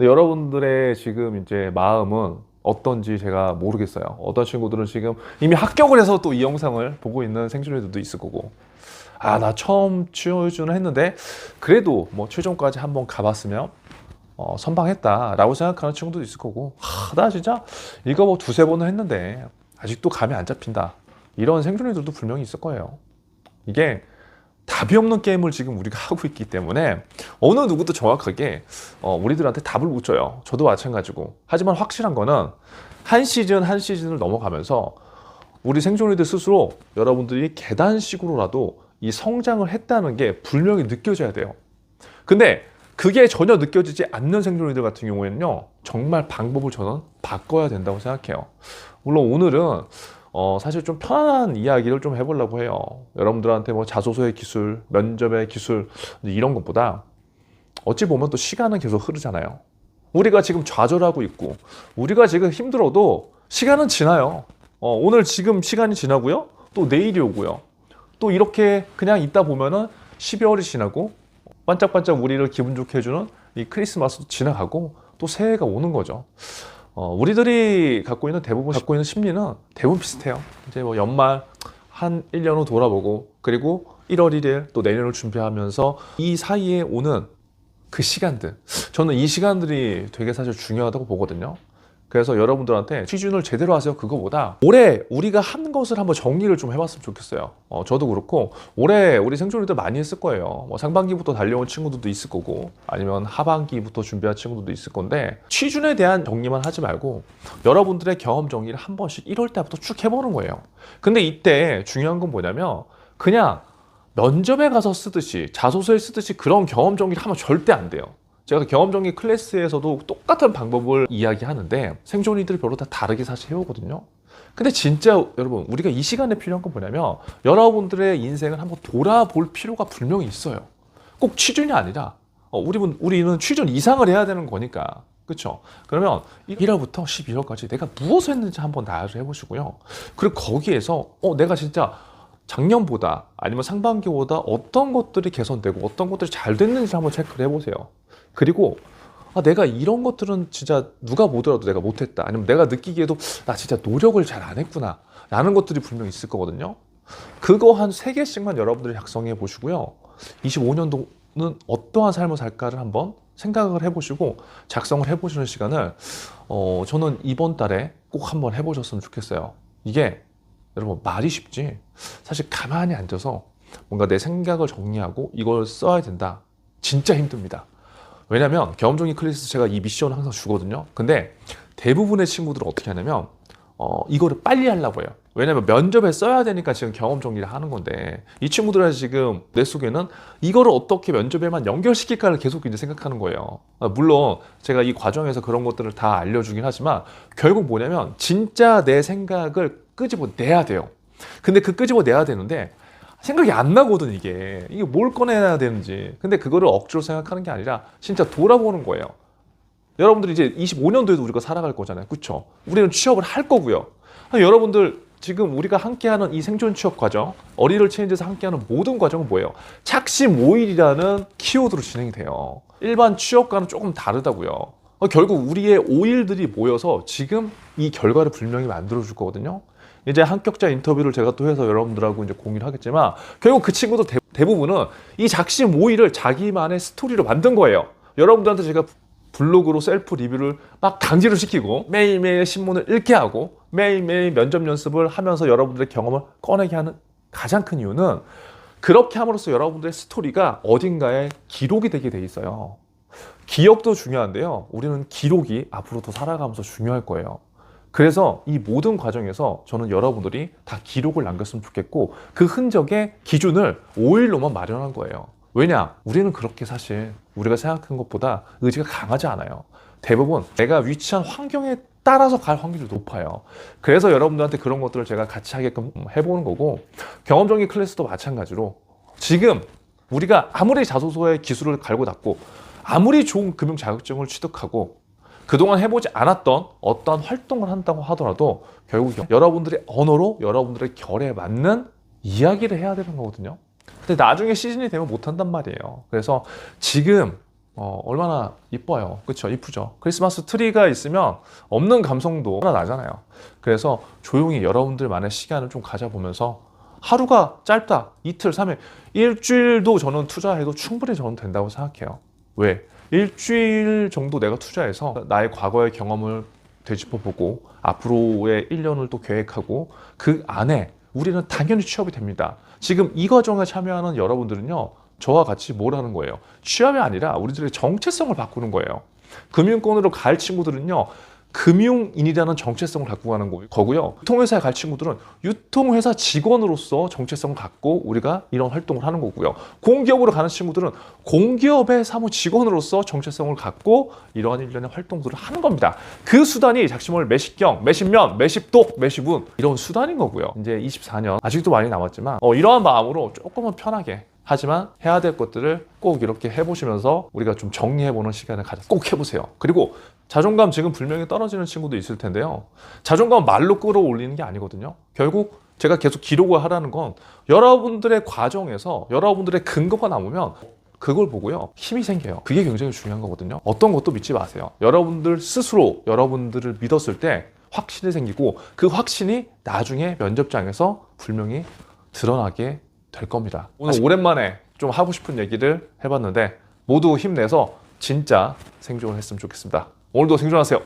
근데 여러분들의 지금 이제 마음은 어떤지 제가 모르겠어요. 어떤 친구들은 지금 이미 합격을 해서 또 이 영상을 보고 있는 생존자들도 있을 거고, 아, 나 처음 취준을 했는데 그래도 뭐 최종까지 한번 가봤으면 선방했다라고 생각하는 친구도 있을 거고, 나 진짜 이거 뭐 두세 번은 했는데 아직도 감이 안 잡힌다, 이런 생존자들도 분명히 있을 거예요. 이게 답이 없는 게임을 지금 우리가 하고 있기 때문에 어느 누구도 정확하게 우리들한테 답을 못 줘요. 저도 마찬가지고. 하지만 확실한 거는 한 시즌 한 시즌을 넘어가면서 우리 생존자들 스스로 여러분들이 계단식으로라도 이 성장을 했다는 게 분명히 느껴져야 돼요. 근데 그게 전혀 느껴지지 않는 생존자들 같은 경우에는요, 정말 방법을 저는 바꿔야 된다고 생각해요. 물론 오늘은 사실 좀 편안한 이야기를 좀 해보려고 해요. 여러분들한테 뭐 자소서의 기술, 면접의 기술, 이런 것보다 어찌 보면 또 시간은 계속 흐르잖아요. 우리가 지금 좌절하고 있고, 우리가 지금 힘들어도 시간은 지나요. 오늘 지금 시간이 지나고요, 또 내일이 오고요, 또 이렇게 그냥 있다 보면은 12월이 지나고 반짝반짝 우리를 기분 좋게 해주는 이 크리스마스도 지나가고 또 새해가 오는 거죠. 우리들이 갖고 있는 대부분 갖고 있는 심리는 대부분 비슷해요. 이제 뭐 연말 한 1년 후 돌아보고, 그리고 1월 1일 또 내년을 준비하면서 이 사이에 오는 그 시간들, 저는 이 시간들이 되게 사실 중요하다고 보거든요. 그래서 여러분들한테 취준을 제대로 하세요 그거보다 올해 우리가 한 것을 한번 정리를 좀 해봤으면 좋겠어요. 저도 그렇고 올해 우리 생존자들 많이 했을 거예요. 뭐 상반기부터 달려온 친구들도 있을 거고, 아니면 하반기부터 준비한 친구들도 있을 건데, 취준에 대한 정리만 하지 말고 여러분들의 경험 정리를 한 번씩 1월 때부터 쭉 해보는 거예요. 근데 이때 중요한 건 뭐냐면, 그냥 면접에 가서 쓰듯이 자소서에 쓰듯이 그런 경험 정리를 하면 절대 안 돼요. 제가 경험정리 클래스에서도 똑같은 방법을 이야기하는데 생존이들이 별로 다 다르게 사실 해오거든요. 근데 진짜 여러분, 우리가 이 시간에 필요한 건 뭐냐면, 여러분들의 인생을 한번 돌아볼 필요가 분명히 있어요. 꼭 취준이 아니라 우리는 취준 이상을 해야 되는 거니까. 그렇죠? 그러면 1월부터 12월까지 내가 무엇을 했는지 한번 나열을 해보시고요. 그리고 거기에서 내가 진짜 작년보다 아니면 상반기보다 어떤 것들이 개선되고 어떤 것들이 잘 됐는지 한번 체크를 해보세요. 그리고 내가 이런 것들은 진짜 누가 보더라도 내가 못했다, 아니면 내가 느끼기에도 나 진짜 노력을 잘 안 했구나 라는 것들이 분명히 있을 거거든요. 그거 한 3개씩만 여러분들이 작성해 보시고요, 25년도는 어떠한 삶을 살까를 한번 생각을 해보시고 작성을 해보시는 시간을 저는 이번 달에 꼭 한번 해보셨으면 좋겠어요. 이게 여러분 말이 쉽지, 사실 가만히 앉아서 뭔가 내 생각을 정리하고 이걸 써야 된다, 진짜 힘듭니다. 왜냐면 경험정리 클래스 제가 이 미션을 항상 주거든요. 근데 대부분의 친구들은 어떻게 하냐면 이거를 빨리 하려고 해요. 왜냐면 면접에 써야 되니까 지금 경험 정리를 하는 건데, 이 친구들은 지금 내 속에는 이거를 어떻게 면접에만 연결시킬까를 계속 이제 생각하는 거예요. 물론 제가 이 과정에서 그런 것들을 다 알려주긴 하지만 결국 뭐냐면 진짜 내 생각을 끄집어내야 돼요. 근데 그 끄집어내야 되는데 생각이 안 나거든, 이게 뭘 꺼내야 되는지. 근데 그거를 억지로 생각하는 게 아니라 진짜 돌아보는 거예요. 여러분들이 이제 25년도에도 우리가 살아갈 거잖아요. 그렇죠? 우리는 취업을 할 거고요. 여러분들 지금 우리가 함께하는 이 생존 취업 과정, 어리를 체인지에서 함께하는 모든 과정은 뭐예요? 착심 5일이라는 키워드로 진행이 돼요. 일반 취업과는 조금 다르다고요. 결국 우리의 5일들이 모여서 지금 이 결과를 분명히 만들어 줄 거거든요. 이제 합격자 인터뷰를 제가 또 해서 여러분들하고 이제 공유를 하겠지만, 결국 그 친구도 대부분은 이 작심 5일을 자기만의 스토리로 만든 거예요. 여러분들한테 제가 블로그로 셀프 리뷰를 막 강제로 시키고 매일매일 신문을 읽게 하고 매일매일 면접 연습을 하면서 여러분들의 경험을 꺼내게 하는 가장 큰 이유는, 그렇게 함으로써 여러분들의 스토리가 어딘가에 기록이 되게 돼 있어요. 기억도 중요한데요, 우리는 기록이 앞으로 더 살아가면서 중요할 거예요. 그래서 이 모든 과정에서 저는 여러분들이 다 기록을 남겼으면 좋겠고, 그 흔적의 기준을 5일로만 마련한 거예요. 왜냐? 우리는 그렇게 사실 우리가 생각한 것보다 의지가 강하지 않아요. 대부분 내가 위치한 환경에 따라서 갈 확률이 높아요. 그래서 여러분들한테 그런 것들을 제가 같이 하게끔 해보는 거고, 경험정리 클래스도 마찬가지로 지금 우리가 아무리 자소서의 기술을 갈고 닦고 아무리 좋은 금융 자격증을 취득하고 그동안 해보지 않았던 어떤 활동을 한다고 하더라도 결국 여러분들의 언어로 여러분들의 결에 맞는 이야기를 해야 되는 거거든요. 근데 나중에 시즌이 되면 못한단 말이에요. 그래서 지금 얼마나 이뻐요. 그쵸? 이쁘죠? 크리스마스 트리가 있으면 없는 감성도 하나 나잖아요. 그래서 조용히 여러분들만의 시간을 좀 가져보면서 하루가 짧다. 이틀, 3일, 일주일도 저는 투자해도 충분히 저는 된다고 생각해요. 왜? 일주일 정도 내가 투자해서 나의 과거의 경험을 되짚어보고 앞으로의 1년을 또 계획하고 그 안에 우리는 당연히 취업이 됩니다. 지금 이 과정에 참여하는 여러분들은요, 저와 같이 뭘 하는 거예요? 취업이 아니라 우리들의 정체성을 바꾸는 거예요. 금융권으로 갈 친구들은요, 금융인이라는 정체성을 갖고 가는 거고요. 유통회사에 갈 친구들은 유통회사 직원으로서 정체성을 갖고 우리가 이런 활동을 하는 거고요. 공기업으로 가는 친구들은 공기업의 사무 직원으로서 정체성을 갖고 이러한 일련의 활동들을 하는 겁니다. 그 수단이 작심월 매식경, 매식면, 매식독, 매식운 이런 수단인 거고요. 이제 24년 아직도 많이 남았지만 이러한 마음으로 조금은 편하게 하지만 해야 될 것들을 꼭 이렇게 해보시면서 우리가 좀 정리해보는 시간을 꼭 해보세요. 그리고 자존감 지금 분명히 떨어지는 친구도 있을 텐데요. 자존감 말로 끌어올리는 게 아니거든요. 결국 제가 계속 기록을 하라는 건 여러분들의 과정에서 여러분들의 근거가 남으면 그걸 보고요, 힘이 생겨요. 그게 굉장히 중요한 거거든요. 어떤 것도 믿지 마세요. 여러분들 스스로 여러분들을 믿었을 때 확신이 생기고 그 확신이 나중에 면접장에서 분명히 드러나게 될 겁니다. 오늘 오랜만에 좀 하고 싶은 얘기를 해봤는데 모두 힘내서 진짜 생존을 했으면 좋겠습니다. 오늘도 생존하세요.